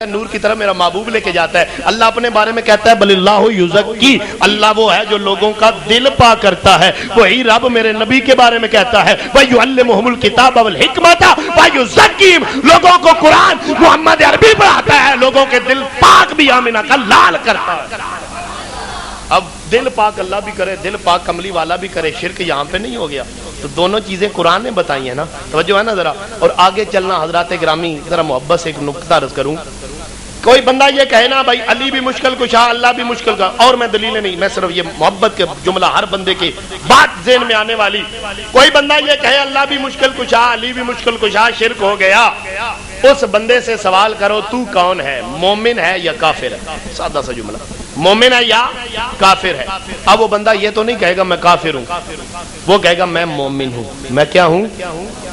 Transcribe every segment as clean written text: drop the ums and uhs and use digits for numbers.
نور کی طرح میرا محبوب لے کے جاتا ہے۔ اللہ اپنے بارے میں کہتا ہے بل اللہ یزکی، اللہ وہ ہے جو لوگوں کا دل پاک کرتا ہے۔ وہی رب میرے نبی کے بارے میں کہتا ہے وَيُعَلِّمُهُمُ الْكِتَابَ وَالْحِكْمَةَ وَيُزَكِّيهِمْ، لوگوں کو قرآن محمد عربی پڑھاتا ہے، لوگوں کے دل پاک بھی آمینہ کا لال کرتا ہے۔ اب دل پاک اللہ بھی کرے، دل پاک کملی والا بھی کرے، شرک یہاں پہ نہیں ہو گیا؟ تو دونوں چیزیں قرآن نے بتائی ہیں نا، توجہ ہے نا ذرا۔ اور آگے چلنا حضرات گرامی، ذرا محبت سے ایک نکتہ عرض کروں۔ کوئی بندہ یہ کہے نا بھائی علی بھی مشکل کشا، اللہ بھی مشکل کا، اور میں دلیلیں نہیں، میں صرف یہ محبت کے جملہ ہر بندے کی بات ذہن میں آنے والی۔ کوئی بندہ یہ کہے اللہ بھی مشکل کشا، علی بھی مشکل کشا، شرک ہو گیا، اس بندے سے سوال کرو تو کون ہے، مومن ہے یا کافر ہے؟ سادہ سا جملہ، مومن ہے یا کافر ہے؟ اب وہ بندہ یہ تو نہیں کہے گا میں کافر ہوں، وہ کہے گا میں مومن ہوں۔ میں کیا ہوں؟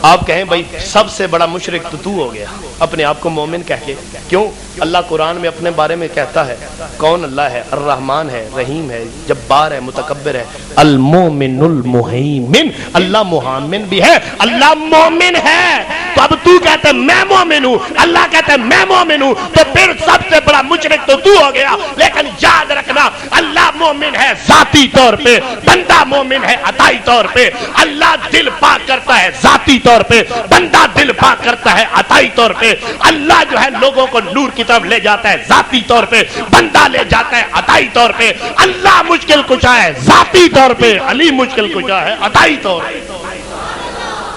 آپ کہیں بھائی سب سے بڑا مشرک تو ہو گیا اپنے آپ کو مومن کہہ کے۔ کیوں؟ اللہ قرآن میں اپنے بارے میں کہتا ہے کون اللہ ہے، الرحمن ہے، رحیم ہے، جبار ہے، متکبر ہے، المومن المہیمن، اللہ محامن بھی ہے، اللہ مومن ہے۔ تو اب تو کہتا ہے میں مومن ہوں، اللہ کہتا ہے میں مومن ہوں، تو پھر سب سے بڑا مشرک تو ہو گیا۔ لیکن یاد رکھنا اللہ مومن ہے ذاتی طور پہ، بندہ مومن ہے عطائی طور پہ۔ اللہ دل پاک کرتا ہے ذاتی طور پہ، بندہ دل پاک کرتا ہے عطائی طور پہ۔ اللہ جو ہے لوگوں کو نور کی طرف لے جاتا ہے ذاتی طور پہ، بندہ لے جاتا ہے عطائی طور پہ۔ اللہ مشکل کشا ہے ذاتی طور پہ، علی مشکل کشا ہے عطائی طور پہ۔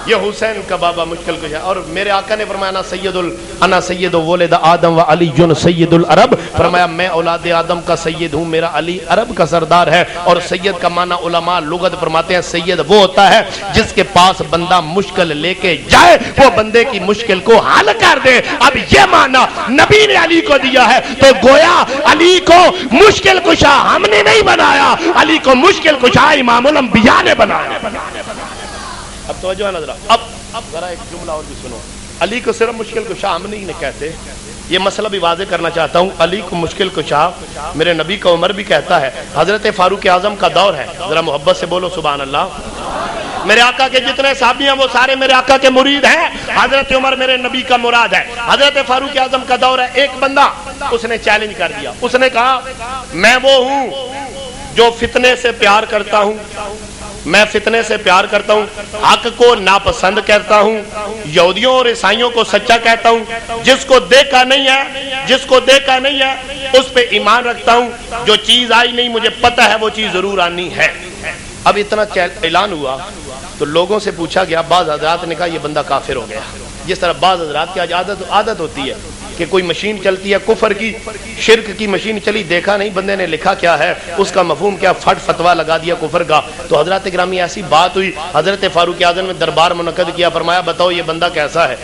یہ حسین کا بابا مشکل کشا ہے۔ اور میرے آقا نے فرمایا انا سید ولد آدم و علی سید العرب، فرمایا میں اولاد آدم کا سید ہوں، میرا علی عرب کا سردار ہے۔ اور سید کا معنی علماء لغت فرماتے ہیں سید وہ ہوتا ہے جس کے پاس بندہ مشکل لے کے جائے، وہ بندے کی مشکل کو حل کر دے۔ اب یہ معنی نبی نے علی کو دیا ہے، تو گویا علی کو مشکل کشا ہم نے نہیں بنایا، علی کو مشکل کشا امام الانبیاء نے بنایا۔ اب توجہ ہے نظرہ، اب ذرا ایک جملہ اور بھی سنو۔ علی کو صرف مشکل کشا ہم نہیں کہتے، یہ مسئلہ بھی واضح کرنا چاہتا ہوں۔ علی کو مشکل کشا میرے نبی کا عمر بھی کہتا ہے، حضرت فاروق اعظم کا دور ہے، ذرا محبت سے بولو سبحان اللہ۔ میرے آقا کے جتنے صحابی ہیں وہ سارے میرے آقا کے مرید ہیں، حضرت عمر میرے نبی کا مراد ہے۔ حضرت فاروق اعظم کا دور ہے، ایک بندہ اس نے چیلنج کر دیا، اس نے کہا میں وہ ہوں جو فتنے سے پیار کرتا ہوں، میں فتنے سے پیار کرتا ہوں، حق کو ناپسند کرتا ہوں، یہودیوں اور عیسائیوں کو سچا کہتا ہوں، جس کو دیکھا نہیں ہے اس پہ ایمان رکھتا ہوں، جو چیز آئی نہیں مجھے پتہ ہے وہ چیز ضرور آنی ہے۔ اب اتنا اعلان ہوا تو لوگوں سے پوچھا گیا، بعض حضرات نے کہا یہ بندہ کافر ہو گیا۔ جس طرح بعض حضرات کی عادت ہوتی ہے کہ کوئی مشین چلتی ہے کفر کی، شرک کی مشین چلی، دیکھا نہیں بندے نے لکھا کیا ہے، اس کا مفہوم کیا، فتویٰ لگا دیا کفر کا۔ تو حضرات گرامی ایسی بات ہوئی، حضرت فاروق اعظم نے دربار منعقد کیا، فرمایا بتاؤ یہ بندہ کیسا ہے؟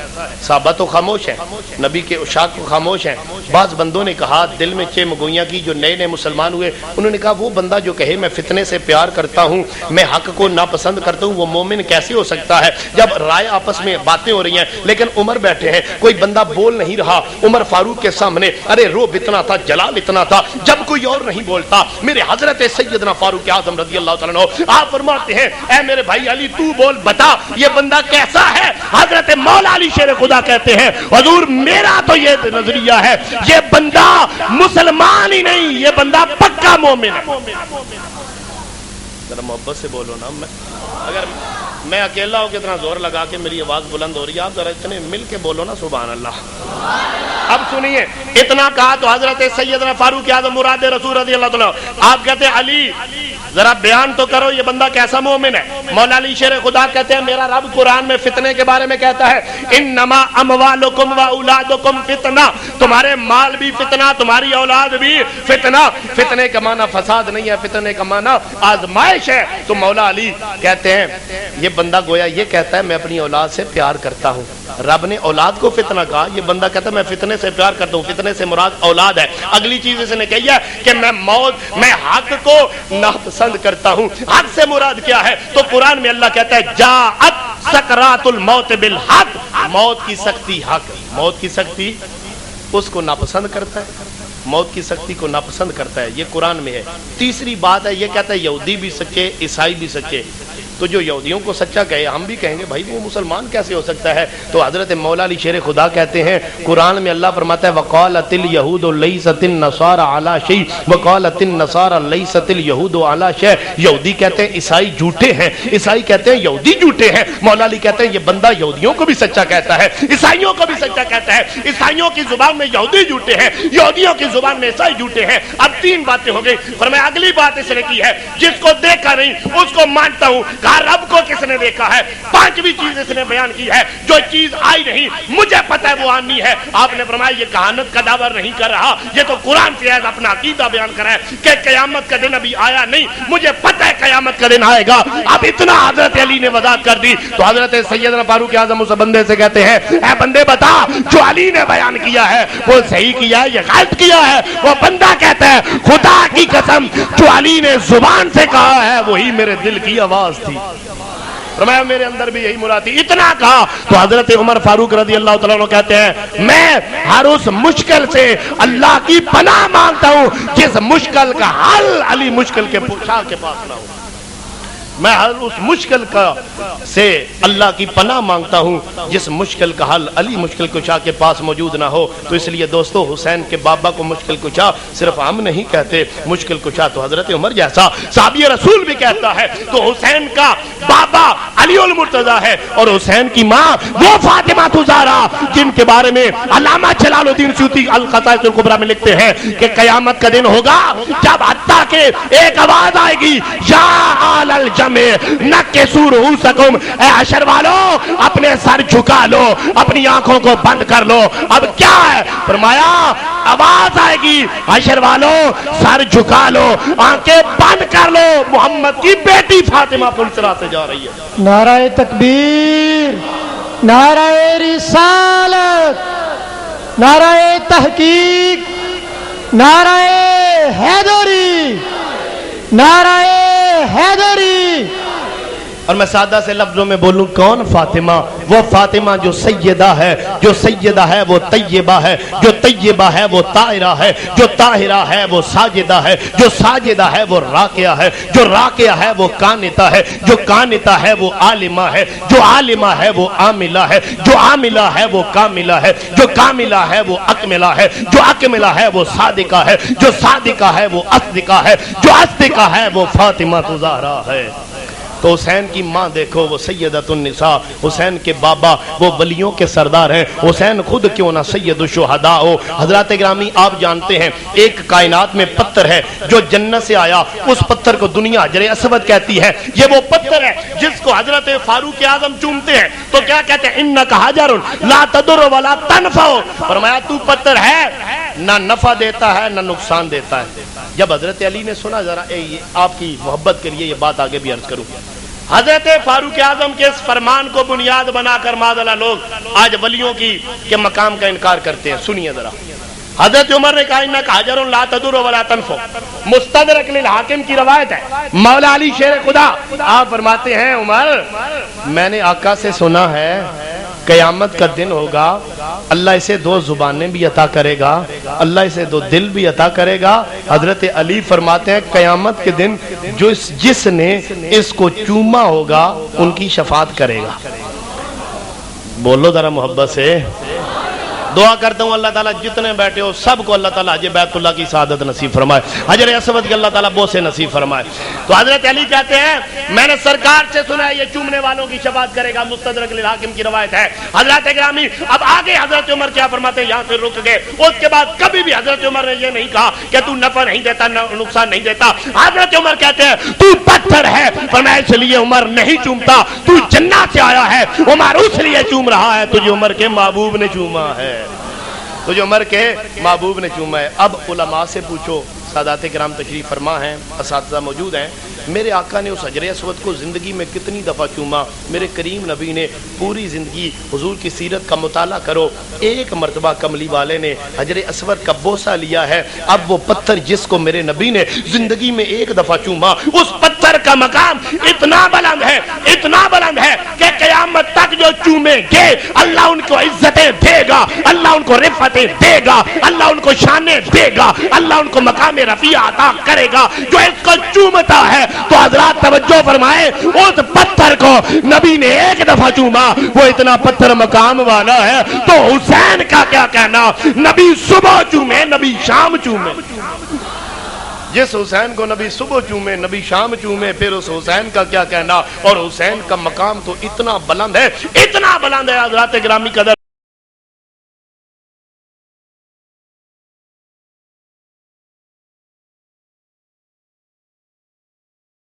صحابہ تو خاموش ہیں، نبی کے عشاق کو خاموش ہیں۔ بعض بندوں نے کہا دل میں چھ مگویاں کی، جو نئے نئے مسلمان ہوئے، انہوں نے کہا وہ بندہ جو کہے میں فتنے سے پیار کرتا ہوں، میں حق کو ناپسند کرتا ہوں، وہ مومن کیسے ہو سکتا ہے؟ جب رائے آپس میں باتیں ہو رہی ہیں لیکن عمر بیٹھے ہیں، کوئی بندہ بول نہیں رہا، عمر فاروق کے سامنے ارے روب اتنا تھا، جلال اتنا تھا، جب کوئی اور نہیں بولتا میرے حضرت سیدنا فاروق اعظم رضی اللہ تعالیٰ عنہ آپ فرماتے ہیں اے میرے بھائی علی تو بول بتا یہ بندہ کیسا ہے؟ حضرت مولا علی شیر خدا کہتے ہیں حضور میرا تو یہ نظریہ ہے یہ بندہ مسلمان ہی نہیں، یہ بندہ پکا مومن ہے۔ ذرا محبت سے بولو نا، اگر میں اکیلا ہوں کتنا زور لگا کے میری آواز بلند ہو رہی ہے، آپ ذرا اتنے مل کے بولو نا سبحان اللہ۔ اب سنیے، اتنا کہا تو حضرت سیدنا فاروق اعظم مراد رسول رضی اللہ تعالیٰ آپ کہتے ہیں علی ذرا بیان تو کرو یہ بندہ کیسا مومن ہے؟ مولا علی شیر خدا کہتے ہیں میرا رب قرآن میں فتنے کے بارے میں کہتا ہے انما اموالکم و اولادکم فتنہ، تمہارے مال بھی فتنہ، تمہاری اولاد بھی فتنہ۔ فتنے کا معنی فساد نہیں ہے، فتنے کا معنی آزمائش ہے۔ تو مولا علی کہتے ہیں یہ بندہ گویا یہ کہتا ہے میں اپنی اولاد سے پیار کرتا ہوں، رب نے اولاد کو فتنہ کہا، یہ بندہ کہتا ہے میں فتنے سے پیار کرتا ہوں، فتنے سے مراد اولاد ہے۔ اگلی چیز اس نے کہی ہے کہ میں حق کو ناپسند کرتا ہوں، حق سے مراد کیا ہے؟ تو قرآن میں اللہ کہتا ہے جاءت سکرات الموت بالحق، موت کی سختی حق، موت کی سختی اس کو ناپسند کرتا ہے، موت کی سختی کو ناپسند کرتا ہے، یہ قرآن میں ہے۔ تیسری بات ہے یہ کہتا ہے یہودی بھی سچے، عیسائی بھی سچے، تو جو یہودیوں کو سچا کہے ہم بھی کہیں گے بھائی وہ مسلمان کیسے ہو سکتا ہے؟ تو حضرت مولا علی شیر خدا کہتے ہیں قرآن میں اللہ فرماتا ہے وقالت اليہود لیست النصارى علی شیء وقالت النصارى لیست اليہود علی شیء. یہودی کہتے ہیں عیسائی جھوٹے ہیں، عیسائی کہتے ہیں یہودی جھوٹے ہیں. مولا علی کہتے ہیں یہ بندہ یہودیوں کو بھی سچا کہتا ہے، عیسائیوں کو بھی سچا کہتا ہے. عیسائیوں کی زبان میں یہودی جھوٹے ہیں، یہودیوں کی زبان میں عیسائی جھوٹے ہیں. اب 3 باتیں ہو گئی. فرمایا اگلی بات اس نے کی ہے جس کو دیکھا نہیں اس کو مانتا ہوں. کہا رب کو کس نے دیکھا ہے؟ 5ویں چیز اس نے بیان کی ہے جو چیز آئی نہیں مجھے پتہ ہے وہ آنی ہے. آپ نے فرمایا یہ کہانت کا دعویٰ نہیں کر رہا، یہ تو قرآن سے ہے اپنا عقیدہ بیان کر رہا ہے کہ قیامت کا دن ابھی آیا نہیں، مجھے پتہ ہے قیامت کا دن آئے گا. اب اتنا حضرت علی نے وضاحت کر دی تو حضرت سیدنا فاروق اعظم اس بندے سے کہتے ہیں اے بندے بتا جو علی نے بیان کیا ہے وہ صحیح کیا ہے یا غلط کیا ہے؟ وہ بندہ کہتا ہے خدا کی قسم جو علی نے زبان سے کہا ہے وہی میرے دل کی آواز تھی. فرمایا میرے اندر بھی یہی مراد تھی. اتنا کہا تو حضرت عمر فاروق رضی اللہ تعالیٰ عنہ کہتے ہیں میں ہر اس مشکل سے اللہ کی پناہ مانگتا ہوں جس مشکل کا حل علی مشکل کے شاہ کے پاس نہ ہو. میں ہر اس مشکل کا سے اللہ کی پناہ مانگتا ہوں جس مشکل کا حل علی مشکل کشا کے پاس موجود نہ ہو. تو اس لیے دوستو حسین کے بابا کو مشکل کشا صرف ہم نہیں کہتے، مشکل کشا تو حضرت عمر جیسا صحابی رسول بھی کہتا ہے. تو حسین کا بابا علی المرتضیٰ ہے اور حسین کی ماں وہ فاطمہ زہرا جن کے بارے میں علامہ جلال الدین سیوطی القصائد الکبریٰ میں لکھتے ہیں کہ قیامت کا دن ہوگا جب حتیٰ کہ ایک آواز آئے گی یا آل الجنہ نکسوا رؤوسکم، اے حشر والو اپنے سر جھکا لو، اپنی آنکھوں کو بند کر لو. اب کیا ہے؟ فرمایا آواز آئے گی حشر والو سر جھکا لو، آنکھیں بند کر لو، محمد کی بیٹی فاطمہ پلسرا سے جا رہی ہے. نعرہ تکبیر، نعرہ رسالت، نعرہ تحقیق، نعرہ حیدری، نعرہ حیدری. اور میں سادہ سے لفظوں میں بولوں کون فاطمہ؟ وہ فاطمہ جو سیدہ ہے، جو سیدہ ہے وہ طیبہ ہے، جو طیبہ ہے وہ طاہرہ ہے، جو طاہرہ ہے وہ ساجدہ ہے، جو ساجدہ ہے وہ راکعہ ہے، جو راکعہ ہے وہ قانتہ ہے، جو قانتہ ہے وہ عالمہ ہے، جو عالمہ ہے وہ عاملہ ہے، جو عاملہ ہے وہ کاملہ ہے، جو کاملہ ہے وہ اکملہ ہے، جو اکملہ ہے وہ صادقہ ہے، جو صادقہ ہے وہ اصدقہ ہے، جو اصدقہ ہے وہ فاطمہ زہرا ہے. تو حسین کی ماں دیکھو وہ سیدۃ النساء، حسین کے بابا وہ ولیوں کے سردار ہیں. حسین خود کیوں نہ سید الشہداء ہو. حضرات گرامی آپ جانتے ہیں ایک کائنات میں پتھر ہے جو جنت سے آیا، اس پتھر کو دنیا حجر اسود کہتی ہے. یہ وہ پتھر ہے جس کو حضرت فاروق اعظم چومتے ہیں تو کیا کہتے ہیں انک حجر لا تضر ولا تنفع. فرمایا تو پتھر ہے نہ نفع دیتا ہے نہ نقصان دیتا ہے. جب حضرت علی نے سنا، ذرا آپ کی محبت کے لیے یہ بات آگے بھی عرض کروں، حضرت فاروق اعظم کے اس فرمان کو بنیاد بنا کر معذلہ لوگ آج ولیوں کے مقام کا انکار کرتے ہیں. سنیے ذرا، حضرت عمر نے کہا انک حجر لا تضر ولا تنفع. مستدرک للحاکم کی روایت ہے، مولا علی شیر خدا آپ فرماتے ہیں عمر میں نے آقا سے سنا ہے قیامت کا دن ہوگا، اللہ اسے 2 زبانیں بھی عطا کرے گا، اللہ اسے 2 دل بھی عطا کرے گا. حضرت علی فرماتے ہیں قیامت کے دن جو جس نے اس کو چوما ہوگا ان کی شفاعت کرے گا. بولو ذرا محبت سے. دعا کرتا ہوں اللہ تعالیٰ جتنے بیٹھے ہو سب کو اللہ تعالیٰ حج بیت اللہ کی سعادت نصیب فرمائے، حجر اسود کی اللہ تعالیٰ بوسے نصیب فرمائے. تو حضرت علی کہتے ہیں میں نے سرکار سے سنا ہے یہ چومنے والوں کی شفاعت کرے گا. مستدرک للحاکم کی روایت ہے. حضرت گرامی اب آگے حضرت عمر کیا فرماتے ہیں، یہاں سے رک گئے. اس کے بعد کبھی بھی حضرت عمر نے یہ نہیں کہا کہ تو نفع نہیں دیتا نقصان نہیں دیتا. حضرت عمر کہتے ہیں تو پتھر ہے، فرمایا اس لیے عمر نہیں چومتا، تو جنت سے آیا ہے، عمر اس لیے چوم رہا ہے تجھے عمر کے محبوب نے چوما ہے، تجھے عمر کے محبوب نے چوما ہے. اب علماء سے پوچھو، سادات کرام تشریف فرما ہیں، اساتذہ موجود ہیں، میرے آقا نے اس حجر اسود کو زندگی میں کتنی دفعہ چوما؟ میرے کریم نبی نے پوری زندگی حضور کی سیرت کا مطالعہ کرو، ایک مرتبہ کملی والے نے حجر اسود کا بوسہ لیا ہے. اب وہ پتھر جس کو میرے نبی نے زندگی میں ایک دفعہ چوما، اس پتھر کا مقام اتنا بلند ہے، اتنا بلند ہے کہ قیامت تک جو چومیں گے اللہ ان کو عزتیں دے گا، اللہ ان کو رفعتیں دے گا، اللہ ان کو شانیں دے گا، اللہ ان کو مقام رفیع عطا کرے گا. جو اس کو چومتا ہے تو حضرات توجہ فرمائے اس پتھر کو نبی نے ایک دفعہ چوما، وہ اتنا پتھر مقام والا ہے، تو حسین کا کیا کہنا؟ نبی صبح چومے نبی شام چومے، جس حسین کو نبی صبح چومے نبی شام چومے، پھر اس حسین کا کیا کہنا؟ اور حسین کا مقام تو اتنا بلند ہے، اتنا بلند ہے حضرات گرامی قدر